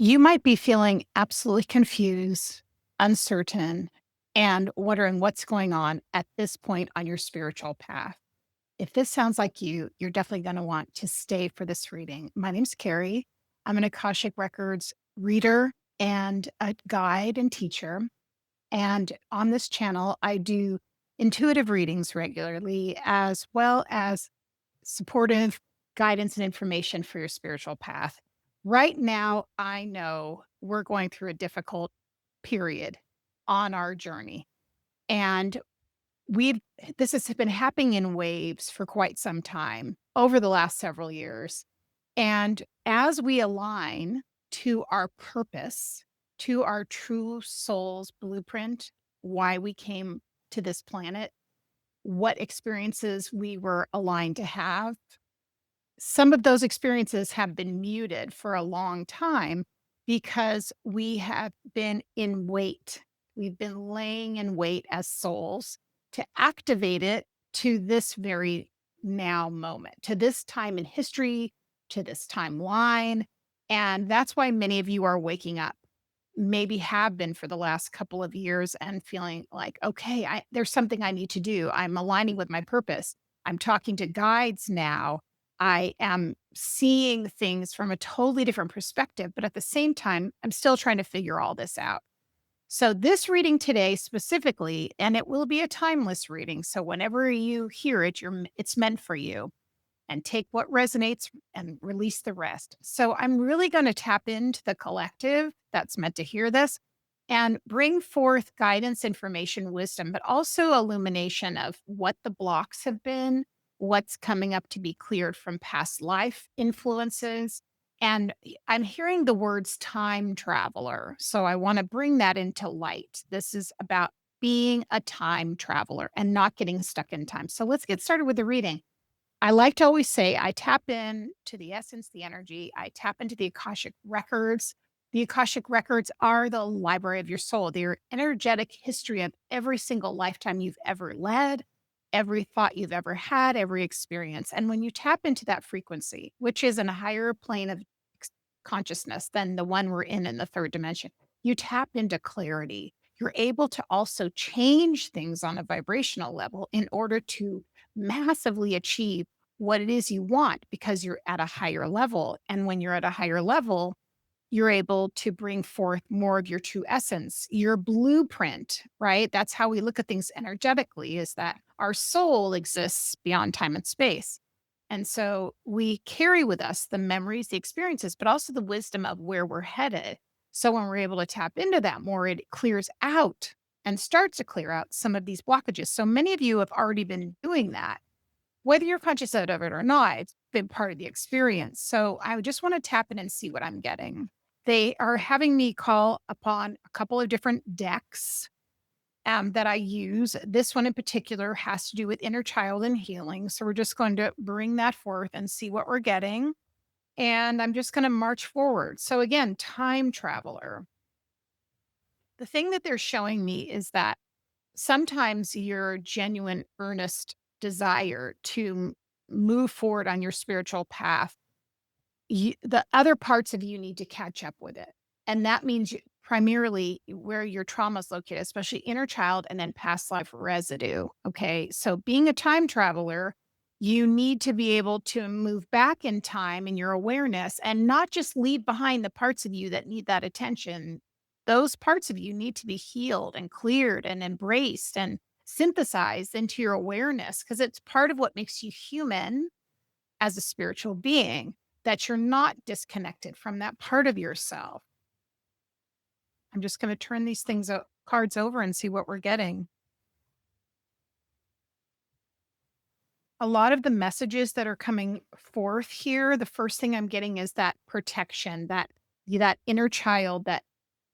You might be feeling absolutely confused, uncertain, and wondering what's going on at this point on your spiritual path. If this sounds like you're definitely going to want to stay for this reading. My name's Carrie. I'm an Akashic Records reader and a guide and teacher. And on this channel, I do intuitive readings regularly, as well as supportive guidance and information for your spiritual path. Right now, I know we're going through a difficult period on our journey. And we've this has been happening in waves for quite some time over the last several years. And as we align to our purpose, to our true soul's blueprint, why we came to this planet, what experiences we were aligned to have, some of those experiences have been muted for a long time because we have been in wait. We've been laying in wait as souls to activate it to this very now moment, to this time in history, to this timeline. And that's why many of you are waking up, maybe have been for the last couple of years and feeling like, okay, there's something I need to do. I'm aligning with my purpose. I'm talking to guides now. I am seeing things from a totally different perspective, but at the same time, I'm still trying to figure all this out. So, this reading today specifically, and it will be a timeless reading. So, whenever you hear it, it's meant for you, and take what resonates and release the rest. So, I'm really going to tap into the collective that's meant to hear this and bring forth guidance, information, wisdom, but also illumination of what the blocks have been, what's coming up to be cleared from past life influences. And I'm hearing the words time traveler. So I want to bring that into light. This is about being a time traveler and not getting stuck in time. So let's get started with the reading. I like to always say I tap in to the essence, the energy. I tap into the Akashic records. The Akashic records are the library of your soul. They're energetic history of every single lifetime you've ever led, every thought you've ever had, every experience. And when you tap into that frequency, which is in a higher plane of consciousness than the one we're in the third dimension, you tap into clarity. You're able to also change things on a vibrational level in order to massively achieve what it is you want because you're at a higher level. And when you're at a higher level, you're able to bring forth more of your true essence, your blueprint, right? That's how we look at things energetically, is that our soul exists beyond time and space. And so we carry with us the memories, the experiences, but also the wisdom of where we're headed. So when we're able to tap into that more, it clears out and starts to clear out some of these blockages. So many of you have already been doing that, whether you're conscious of it or not. It's been part of the experience. So I just want to tap in and see what I'm getting. They are having me call upon a couple of different decks that I use. This one in particular has to do with inner child and healing. So we're just going to bring that forth and see what we're getting. And I'm just going to march forward. So again, time traveler. The thing that they're showing me is that sometimes your genuine, earnest desire to move forward on your spiritual path, the other parts of you need to catch up with it. And that means primarily where your trauma is located, especially inner child and then past life residue. Okay. So being a time traveler, you need to be able to move back in time in your awareness and not just leave behind the parts of you that need that attention. Those parts of you need to be healed and cleared and embraced and synthesized into your awareness because it's part of what makes you human as a spiritual being, that you're not disconnected from that part of yourself. I'm just going to turn these cards over and see what we're getting. A lot of the messages that are coming forth here, the first thing I'm getting is that protection, that inner child, that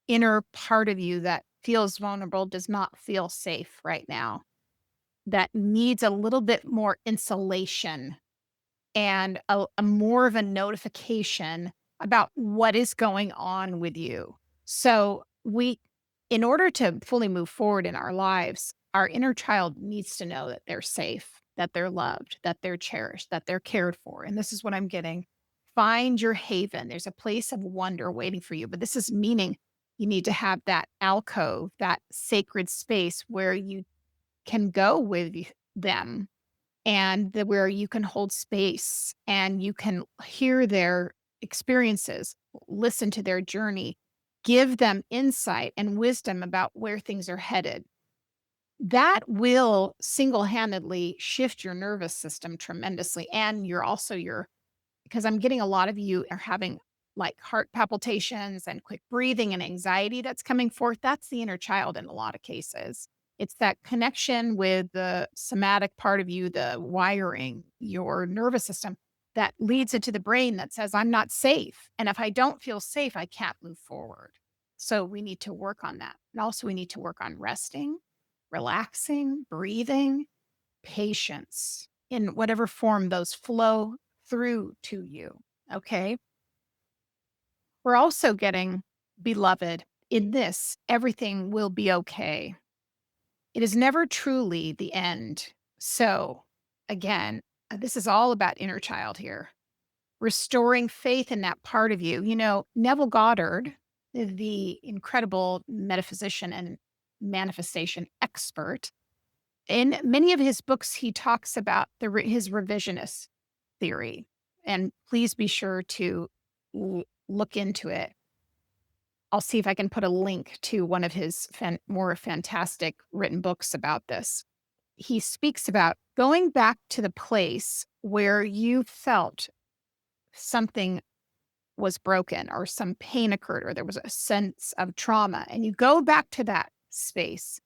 inner part of you that feels vulnerable, does not feel safe right now, that needs a little bit more insulation and a more of a notification about what is going on with you. So in order to fully move forward in our lives, our inner child needs to know that they're safe, that they're loved, that they're cherished, that they're cared for. And this is what I'm getting. Find your haven. There's a place of wonder waiting for you. But this is meaning you need to have that alcove, that sacred space where you can go with them and where you can hold space and you can hear their experiences, listen to their journey, give them insight and wisdom about where things are headed. That will single-handedly shift your nervous system tremendously, and you're also your because I'm getting a lot of you are having, like, heart palpitations and quick breathing and anxiety that's coming forth. That's the inner child in a lot of cases. It's that connection with the somatic part of you, the wiring, your nervous system that leads into the brain that says, "I'm not safe, and if I don't feel safe, I can't move forward." So we need to work on that. And also we need to work on resting, relaxing, breathing, patience in whatever form those flow through to you. Okay. We're also getting, beloved, in this, everything will be okay. It is never truly the end. So, again, this is all about inner child here, restoring faith in that part of you. You know, Neville Goddard, the incredible metaphysician and manifestation expert, in many of his books, he talks about his revisionist theory, and please be sure to look into it. I'll see if I can put a link to one of his more fantastic written books about this. He speaks about going back to the place where you felt something was broken or some pain occurred or there was a sense of trauma, and you go back to that space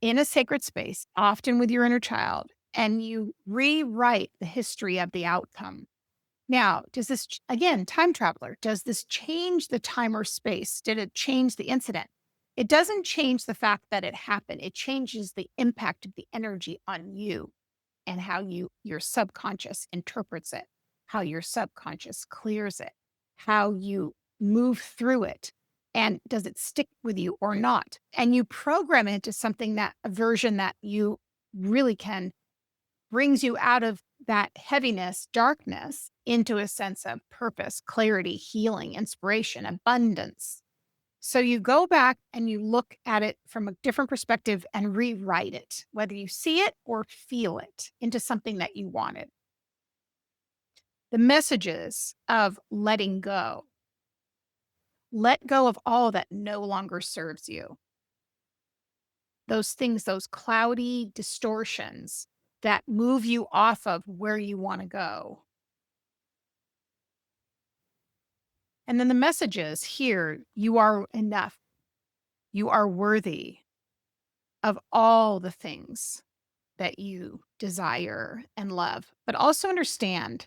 in a sacred space, often with your inner child, and you rewrite the history of the outcome. Now, does this, again, time traveler, does this change the time or space? Did it change the incident? It doesn't change the fact that it happened. It changes the impact of the energy on you and how your subconscious interprets it, how your subconscious clears it, how you move through it. And does it stick with you or not? And you program it into something that a version that you really can brings you out of that heaviness, darkness into a sense of purpose, clarity, healing, inspiration, abundance. So you go back and you look at it from a different perspective and rewrite it, whether you see it or feel it, into something that you wanted. The messages of letting go. Let go of all that no longer serves you. Those things, those cloudy distortions that move you off of where you want to go. And then the messages here, you are enough. You are worthy of all the things that you desire and love. But also understand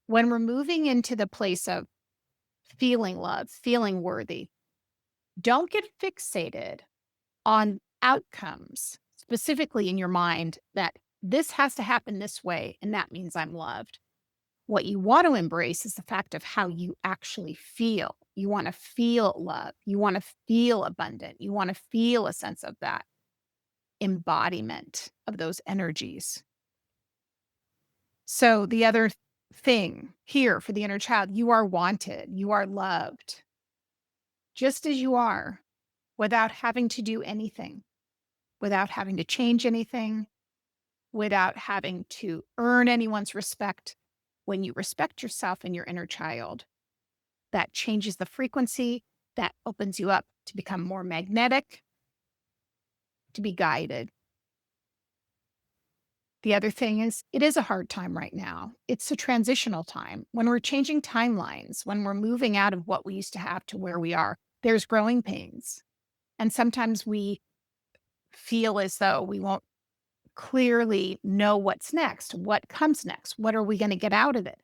when we're moving into the place of feeling love, feeling worthy, don't get fixated on outcomes, specifically in your mind that this has to happen this way, and that means I'm loved. What you want to embrace is the fact of how you actually feel. You want to feel love. You want to feel abundant. You want to feel a sense of that embodiment of those energies. So, the other thing here for the inner child, you are wanted. You are loved just as you are without having to do anything, without having to change anything, without having to earn anyone's respect. When you respect yourself and your inner child, that changes the frequency, that opens you up to become more magnetic, to be guided. The other thing is, it is a hard time right now. It's a transitional time. When we're changing timelines, when we're moving out of what we used to have to where we are, there's growing pains. And sometimes we feel as though we won't clearly know what's next. What comes next? What are we going to get out of it?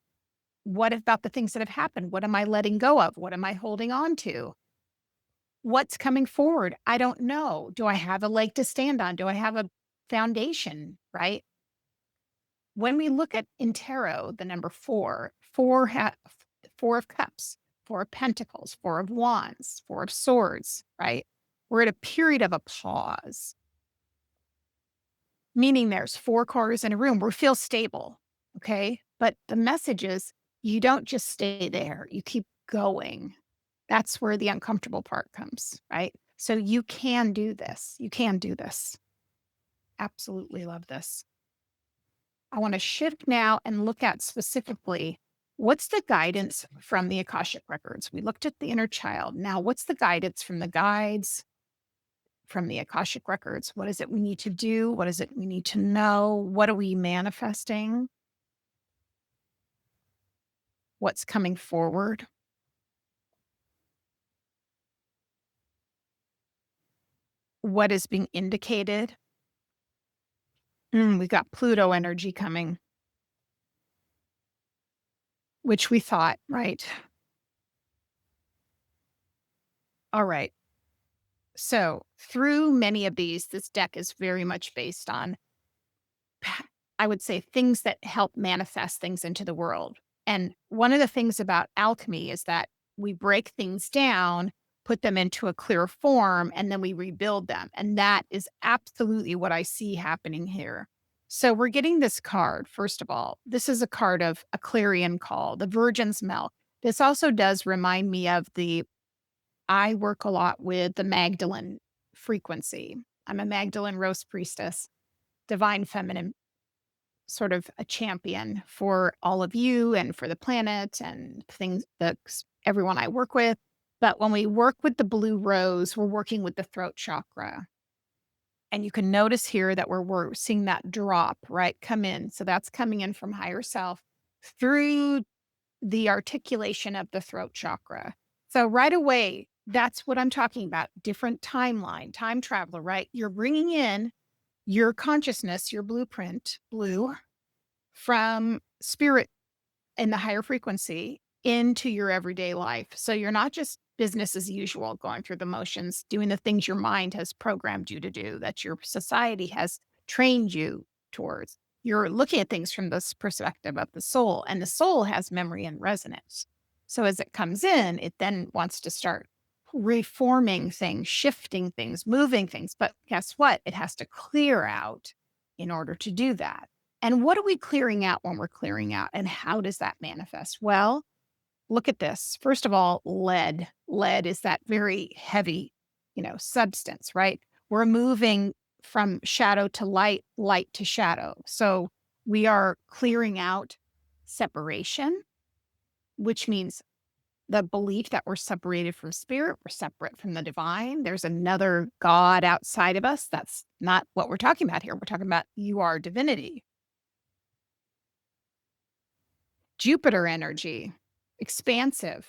What about the things that have happened? What am I letting go of? What am I holding on to? What's coming forward? I don't know. Do I have a leg to stand on? Do I have a foundation? Right? When we look at in tarot, the number four of cups, four of pentacles, four of wands, four of swords, right? We're at a period of a pause, meaning there's four cores in a room. We feel stable, okay? But the message is You don't just stay there, you keep going. That's where the uncomfortable part comes, right? So you can do this. You can do this. Absolutely love this. I want to shift now and look at specifically what's the guidance from the Akashic Records. We looked at the inner child. Now, what's the guidance from the guides, from the Akashic Records? What is it we need to do? What is it we need to know? What are we manifesting? What's coming forward? What is being indicated? We got Pluto energy coming, which we thought, right? All right. So, through many of these, this deck is very much based on, I would say, things that help manifest things into the world. And one of the things about alchemy is that we break things down, put them into a clear form, and then we rebuild them. And that is absolutely what I see happening here. So, we're getting this card, first of all. This is a card of a clarion call, the Virgin's Milk. This also does remind me of I work a lot with the Magdalene frequency. I'm a Magdalene Rose priestess, divine feminine, sort of a champion for all of you and for the planet and things that everyone I work with. But when we work with the blue rose, we're working with the throat chakra. And you can notice here that we're seeing that drop, right? Come in. So that's coming in from higher self through the articulation of the throat chakra. So right away, that's what I'm talking about. Different timeline, time traveler, right? You're bringing in your consciousness, your blueprint, blue, from spirit in the higher frequency into your everyday life. So you're not just business as usual, going through the motions, doing the things your mind has programmed you to do, that your society has trained you towards. You're looking at things from this perspective of the soul, and the soul has memory and resonance. So as it comes in, it then wants to start reforming things, shifting things, moving things. But guess what? It has to clear out in order to do that. And what are we clearing out when we're clearing out? And how does that manifest? Well, look at this. First of all, lead. Lead is that very heavy, substance, right? We're moving from shadow to light, light to shadow. So we are clearing out separation, which means the belief that we're separated from spirit, we're separate from the divine. There's another God outside of us. That's not what we're talking about here. We're talking about you are divinity. Jupiter energy, expansive.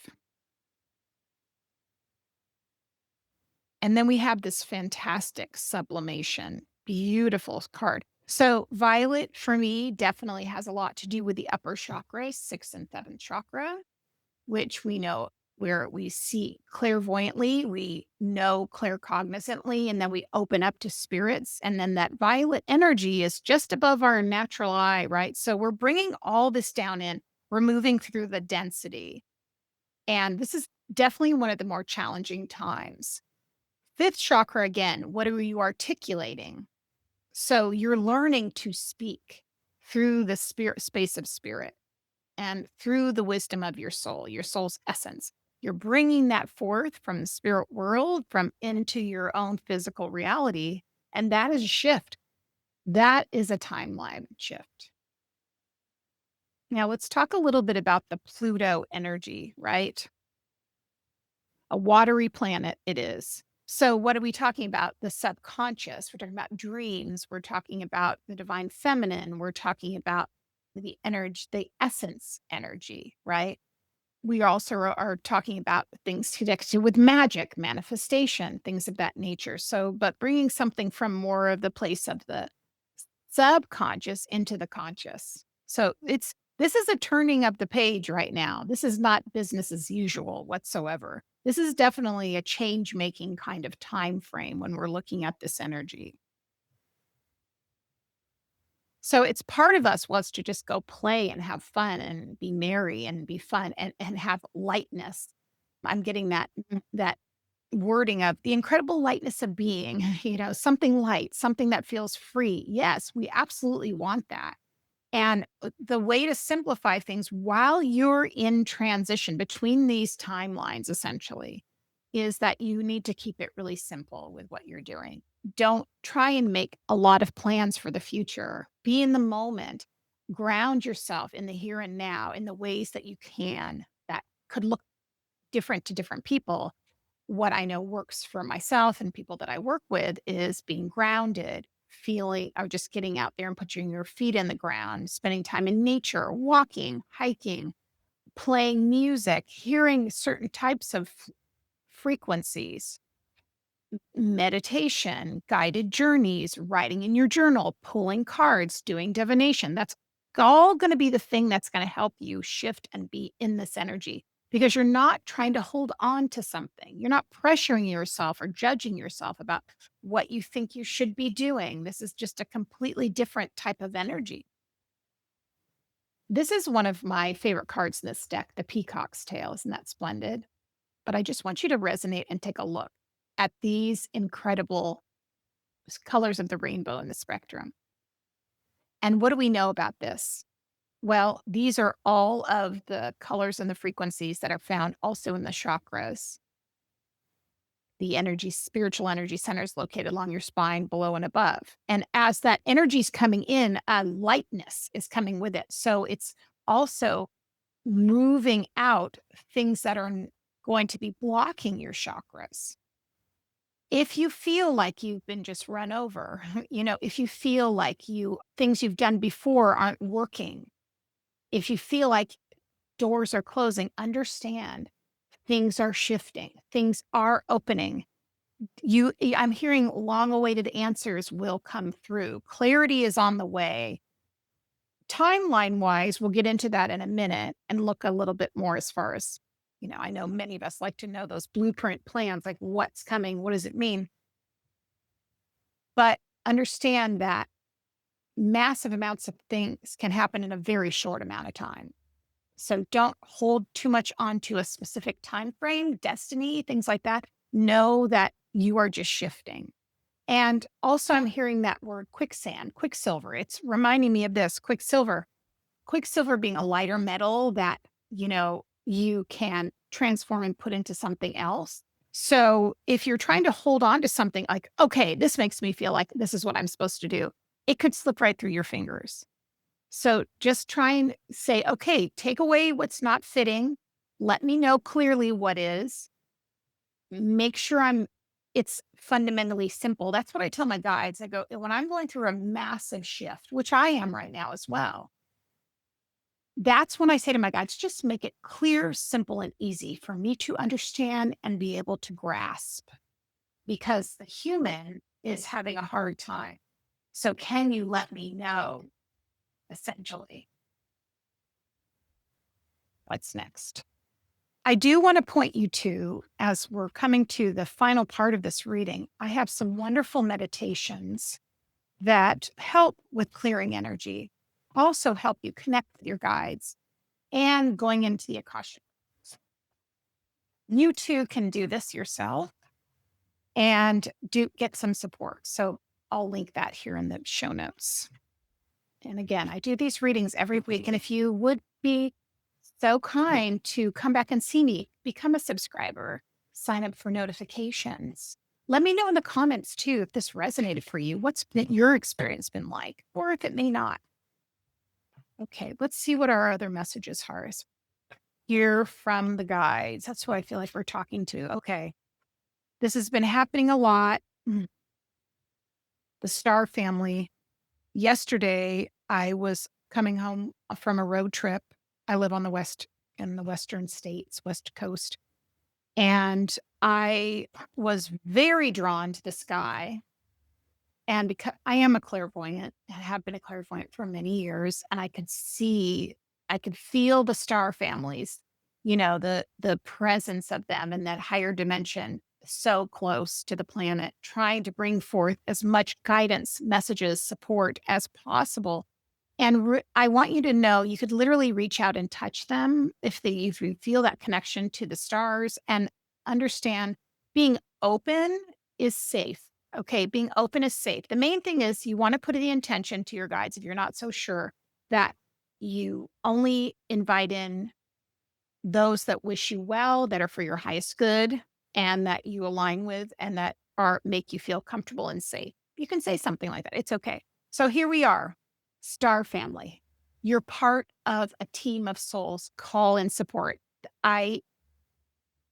And then we have this fantastic sublimation, beautiful card. So, violet for me definitely has a lot to do with the upper chakra, sixth and seventh chakra, which we know where we see clairvoyantly, we know claircognizantly, and then we open up to spirits. And then that violet energy is just above our natural eye, right? So, we're bringing all this down in, we're moving through the density. And this is definitely one of the more challenging times. Fifth chakra, again, what are you articulating? So you're learning to speak through the spirit space of spirit and through the wisdom of your soul's essence. You're bringing that forth from the spirit world, from into your own physical reality. And that is a shift. That is a timeline shift. Now, let's talk a little bit about the Pluto energy, right? A watery planet it is. So what are we talking about? The subconscious. We're talking about dreams. We're talking about the divine feminine. We're talking about the energy, the essence energy, right? We also are talking about things connected with magic, manifestation, things of that nature. So, but bringing something from more of the place of the subconscious into the conscious. So this is a turning of the page right now. This is not business as usual whatsoever. This is definitely a change making kind of time frame when we're looking at this energy. So it's part of us wants to just go play and have fun and be merry and be fun and have lightness. I'm getting that wording of the incredible lightness of being, something light, something that feels free. Yes, we absolutely want that. And the way to simplify things while you're in transition between these timelines, essentially, is that you need to keep it really simple with what you're doing. Don't try and make a lot of plans for the future. Be in the moment. Ground yourself in the here and now in the ways that you can that could look different to different people. What I know works for myself and people that I work with is being grounded, feeling or just getting out there and putting your feet in the ground, spending time in nature, walking, hiking, playing music, hearing certain types of frequencies, meditation, guided journeys, writing in your journal, pulling cards, doing divination. That's all going to be the thing that's going to help you shift and be in this energy because you're not trying to hold on to something. You're not pressuring yourself or judging yourself about what you think you should be doing. This is just a completely different type of energy. This is one of my favorite cards in this deck, the Peacock's Tail. Isn't that splendid? But I just want you to resonate and take a look at these incredible colors of the rainbow in the spectrum. And what do we know about this? Well, these are all of the colors and the frequencies that are found also in the chakras. The energy, spiritual energy centers located along your spine, below and above. And as that energy is coming in, lightness is coming with it. So it's also moving out things that are going to be blocking your chakras. If you feel like you've been just run over, if you feel like things you've done before aren't working, if you feel like doors are closing, understand things are shifting, things are opening. I'm hearing long awaited answers will come through. Clarity is on the way. Timeline wise, we'll get into that in a minute and look a little bit more as far as, I know many of us like to know those blueprint plans, like what's coming, what does it mean? But understand that massive amounts of things can happen in a very short amount of time. So don't hold too much onto a specific time frame, destiny, things like that. Know that you are just shifting. And also I'm hearing that word quicksand, quicksilver. It's reminding me of this quicksilver. Quicksilver being a lighter metal that, you can transform and put into something else. So if you're trying to hold on to something like, okay, this makes me feel like this is what I'm supposed to do, it could slip right through your fingers. So just try and say, okay, take away what's not fitting. Let me know clearly what is. Make sure it's fundamentally simple. That's what I tell my guides. I go, when I'm going through a massive shift, which I am right now as well, that's when I say to my guides, just make it clear, simple, and easy for me to understand and be able to grasp because the human is having a hard time. So can you let me know, essentially, what's next? I do want to point you to, as we're coming to the final part of this reading, I have some wonderful meditations that help with clearing energy, also help you connect with your guides and going into the Akashic. You too can do this yourself and get some support. So I'll link that here in the show notes. And again, I do these readings every week. And if you would be so kind to come back and see me, become a subscriber, sign up for notifications. Let me know in the comments too if this resonated for you. What's your experience been like, or if it may not. Okay, let's see what our other messages are. Hear from the guides. That's who I feel like we're talking to. Okay, this has been happening a lot. The Star family. Yesterday, I was coming home from a road trip. I live in the western states, West Coast. And I was very drawn to the sky. And because I am a clairvoyant, I have been a clairvoyant for many years, and I could feel the star families, the presence of them in that higher dimension so close to the planet, trying to bring forth as much guidance, messages, support as possible. And I want you to know you could literally reach out and touch them if you feel that connection to the stars and understand being open is safe. Okay, being open is safe. The main thing is you want to put the intention to your guides if you're not so sure that you only invite in those that wish you well, that are for your highest good, and that you align with, and that are make you feel comfortable and safe. You can say something like that. It's okay. So here we are, Star Family. You're part of a team of souls. Call and support. I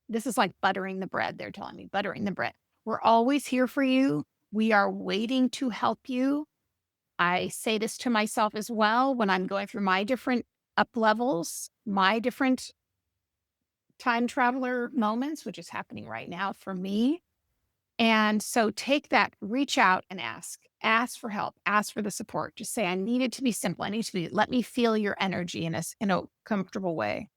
This is like buttering the bread. They're telling me buttering the bread. We're always here for you. We are waiting to help you. I say this to myself as well when I'm going through my different up levels, my different time traveler moments, which is happening right now for me. And so take that, reach out and ask. Ask for help, ask for the support. Just say, I need it to be simple. I need to be, let me feel your energy in a comfortable way.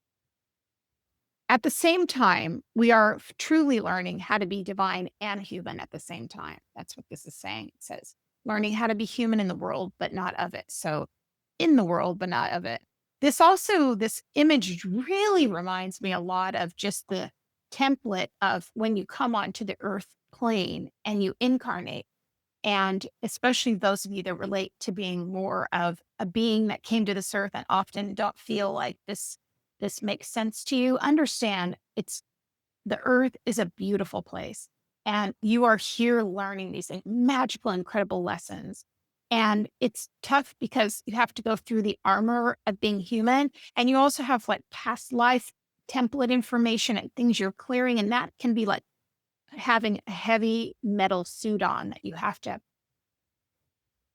At the same time, we are truly learning how to be divine and human at the same time. That's what this is saying. It says, learning how to be human in the world, but not of it. So in the world, but not of it. This image really reminds me a lot of just the template of when you come onto the earth plane and you incarnate. And especially those of you that relate to being more of a being that came to this earth and often don't feel like this makes sense to you, understand it's the earth is a beautiful place. And you are here learning these magical, incredible lessons. And it's tough because you have to go through the armor of being human. And you also have like past life template information and things you're clearing. And that can be like having a heavy metal suit on that you have to,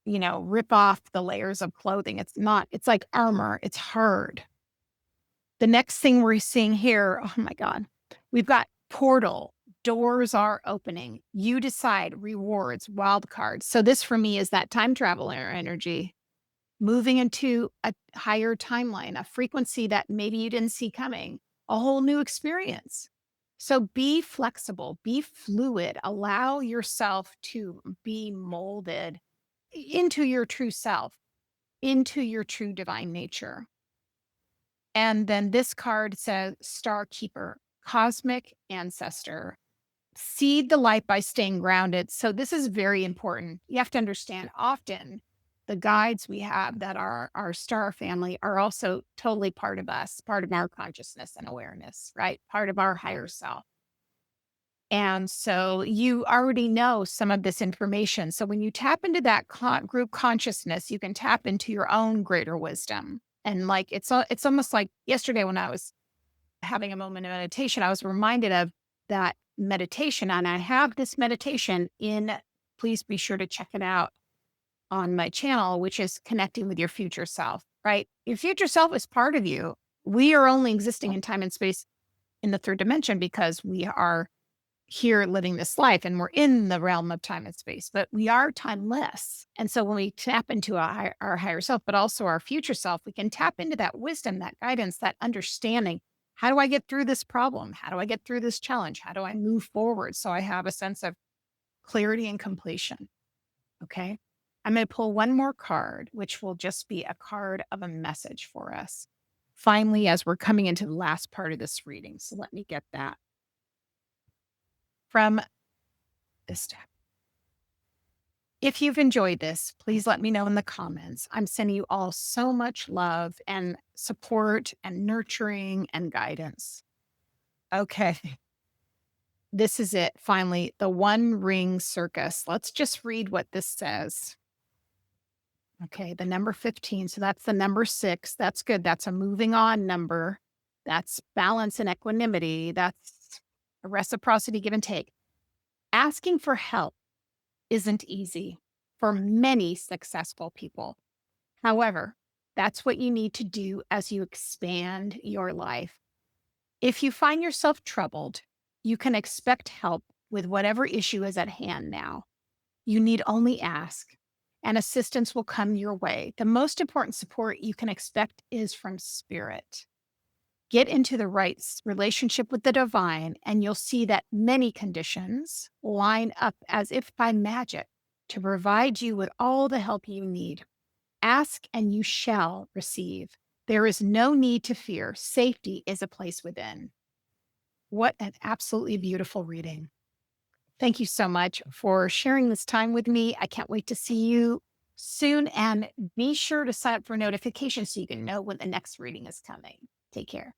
rip off the layers of clothing. It's like armor, it's hard. The next thing we're seeing here, oh my God, we've got portal. Doors are opening. You decide rewards, wild cards. So this for me is that time traveler energy, moving into a higher timeline, a frequency that maybe you didn't see coming, a whole new experience. So be flexible, be fluid, allow yourself to be molded into your true self, into your true divine nature. And then this card says Star Keeper, Cosmic Ancestor. Seed the light by staying grounded. So this is very important. You have to understand often the guides we have that are our star family are also totally part of us, part of our consciousness and awareness, right? Part of our higher self. And so you already know some of this information. So when you tap into that group consciousness, you can tap into your own greater wisdom. And like it's almost like yesterday when I was having a moment of meditation, I was reminded of that meditation. And I have this meditation in, please be sure to check it out on my channel, which is connecting with your future self, right? Your future self is part of you. We are only existing in time and space in the third dimension because we are here living this life and we're in the realm of time and space, but we are timeless. And so when we tap into our higher self, but also our future self, we can tap into that wisdom, that guidance, that understanding. How do I get through this problem? How do I get through this challenge? How do I move forward? So I have a sense of clarity and completion. Okay. I'm going to pull one more card, which will just be a card of a message for us. Finally, as we're coming into the last part of this reading. So let me get that from this deck. If you've enjoyed this, please let me know in the comments. I'm sending you all so much love and support and nurturing and guidance. Okay. This is it. Finally, the One Ring Circus. Let's just read what this says. Okay, the number 15. So that's the number 6. That's good. That's a moving on number. That's balance and equanimity. That's a reciprocity, give and take. Asking for help isn't easy for many successful people. However, that's what you need to do as you expand your life. If you find yourself troubled, you can expect help with whatever issue is at hand now. You need only ask, and assistance will come your way. The most important support you can expect is from spirit. Get into the right relationship with the divine, and you'll see that many conditions line up as if by magic to provide you with all the help you need. Ask and you shall receive. There is no need to fear. Safety is a place within. What an absolutely beautiful reading. Thank you so much for sharing this time with me. I can't wait to see you soon, and be sure to sign up for notifications so you can know when the next reading is coming. Take care.